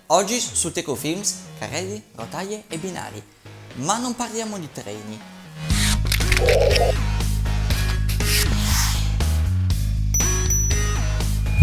Oggi su Tecofilms, carrelli, rotaie e binari, ma non parliamo di treni.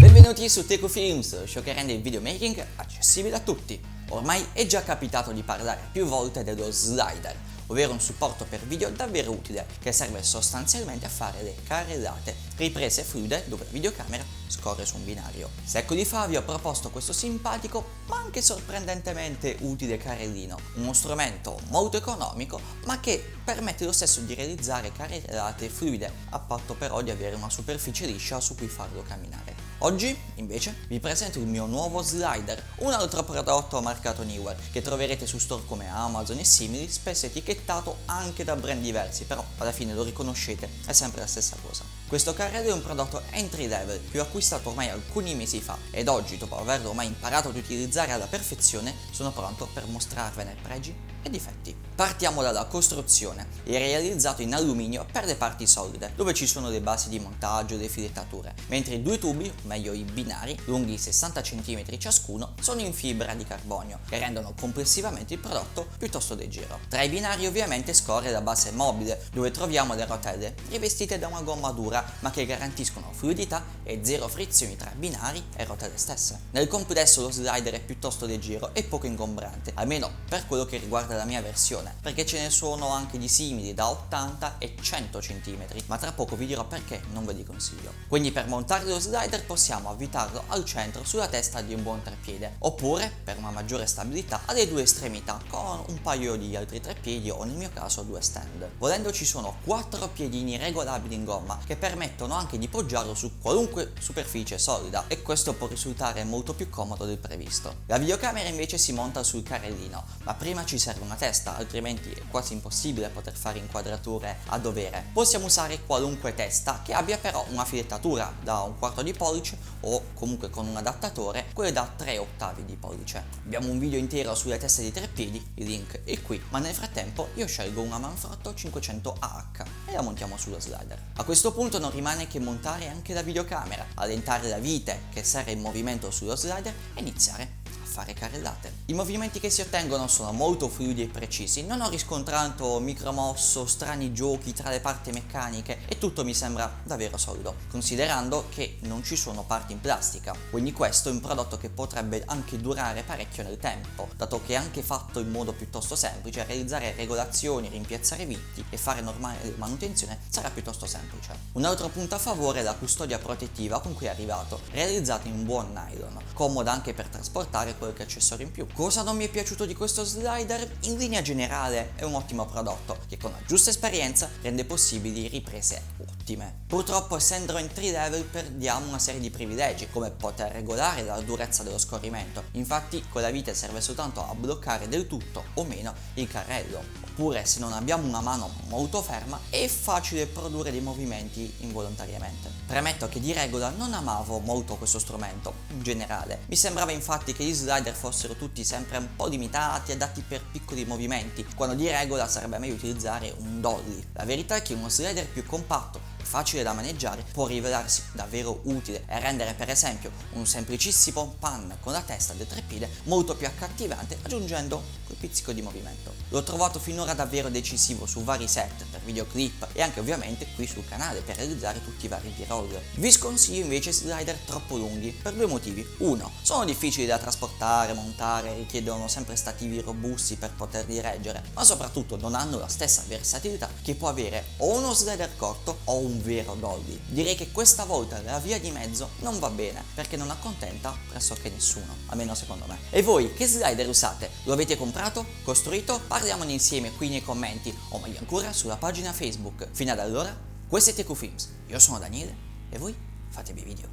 Benvenuti su Tecofilms, show che rende il videomaking accessibile a tutti. Ormai è già capitato di parlare più volte dello slider, ovvero un supporto per video davvero utile che serve sostanzialmente a fare le carrellate, riprese fluide dove la videocamera scorre su un binario. Secoli fa vi ho proposto questo simpatico ma anche sorprendentemente utile carrellino, uno strumento molto economico ma che permette lo stesso di realizzare carrellate fluide, a patto però di avere una superficie liscia su cui farlo camminare. Oggi, invece, vi presento il mio nuovo slider, un altro prodotto marcato Neewer, che troverete su store come Amazon e simili, spesso etichettato anche da brand diversi, però alla fine lo riconoscete, è sempre la stessa cosa. Questo carrello è un prodotto entry level, che ho acquistato ormai alcuni mesi fa, ed oggi, dopo averlo ormai imparato ad utilizzare alla perfezione, sono pronto per mostrarvene pregi e difetti. Partiamo dalla costruzione. È realizzato in alluminio per le parti solide, dove ci sono le basi di montaggio e le filettature, mentre i due tubi, o meglio i binari, lunghi 60 cm ciascuno, sono in fibra di carbonio, che rendono complessivamente il prodotto piuttosto leggero. Tra i binari ovviamente scorre la base mobile, dove troviamo le rotelle, rivestite da una gomma dura, ma che garantiscono fluidità e zero frizioni tra binari e rotelle stesse. Nel complesso lo slider è piuttosto leggero e poco ingombrante, almeno per quello che riguarda la mia versione, perché ce ne sono anche di simili da 80 e 100 cm, ma tra poco vi dirò perché non ve li consiglio. Quindi per montare lo slider possiamo avvitarlo al centro sulla testa di un buon treppiede, oppure per una maggiore stabilità alle due estremità con un paio di altri treppiedi o nel mio caso due stand. Volendo ci sono 4 piedini regolabili in gomma che permettono anche di poggiarlo su qualunque superficie solida, e questo può risultare molto più comodo del previsto. La videocamera invece si monta sul carrellino, ma prima ci serve una testa, altrimenti è quasi impossibile poter fare inquadrature a dovere. Possiamo usare qualunque testa che abbia però una filettatura da 1/4 di pollice o comunque con un adattatore quelle da 3/8 di pollice. Abbiamo un video intero sulle teste dei treppiedi, il link è qui, ma nel frattempo io scelgo una Manfrotto 500 AH e la montiamo sullo slider. A questo punto non rimane che montare anche la videocamera, allentare la vite che serra in movimento sullo slider e iniziare fare carrellate. I movimenti che si ottengono sono molto fluidi e precisi, non ho riscontrato micromosso, strani giochi tra le parti meccaniche e tutto mi sembra davvero solido, considerando che non ci sono parti in plastica, quindi questo è un prodotto che potrebbe anche durare parecchio nel tempo, dato che è anche fatto in modo piuttosto semplice, realizzare regolazioni, rimpiazzare viti e fare normale manutenzione sarà piuttosto semplice. Un altro punto a favore è la custodia protettiva con cui è arrivato, realizzata in un buon nylon, comoda anche per trasportare qualche accessorio in più. Cosa non mi è piaciuto di questo slider? In linea generale è un ottimo prodotto che con la giusta esperienza rende possibili riprese ottime. Purtroppo essendo entry level perdiamo una serie di privilegi, come poter regolare la durezza dello scorrimento, infatti con la vite serve soltanto a bloccare del tutto o meno il carrello. Oppure se non abbiamo una mano molto ferma è facile produrre dei movimenti involontariamente. Premetto che di regola non amavo molto questo strumento in generale, mi sembrava infatti che gli slider fossero tutti sempre un po' limitati, adatti per piccoli movimenti, quando di regola sarebbe meglio utilizzare un dolly. La verità è che uno slider più compatto e facile da maneggiare può rivelarsi davvero utile e rendere per esempio un semplicissimo pan con la testa del treppiede molto più accattivante, aggiungendo quel pizzico di movimento. L'ho trovato finora davvero decisivo su vari set per videoclip e anche ovviamente qui sul canale per realizzare tutti i vari b-roll. Vi sconsiglio invece slider troppo lunghi per due motivi. Uno, sono difficili da trasportare, montare, richiedono sempre stativi robusti per poterli reggere, ma soprattutto non hanno la stessa versatilità che può avere o uno slider corto o un vero dolly. Direi che questa volta la via di mezzo non va bene perché non accontenta pressoché nessuno, almeno secondo me. E voi che slider usate? Lo avete comprato? Costruito? Parliamone insieme qui nei commenti o meglio ancora sulla pagina Facebook. Fino ad allora, questo è Tecofilms, io sono Daniele e voi fatevi video.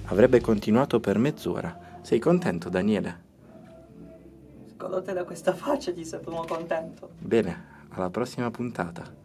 Avrebbe continuato per mezz'ora. Sei contento, Daniele? Secondo te da questa faccia ti sembro contento? Bene, alla prossima puntata.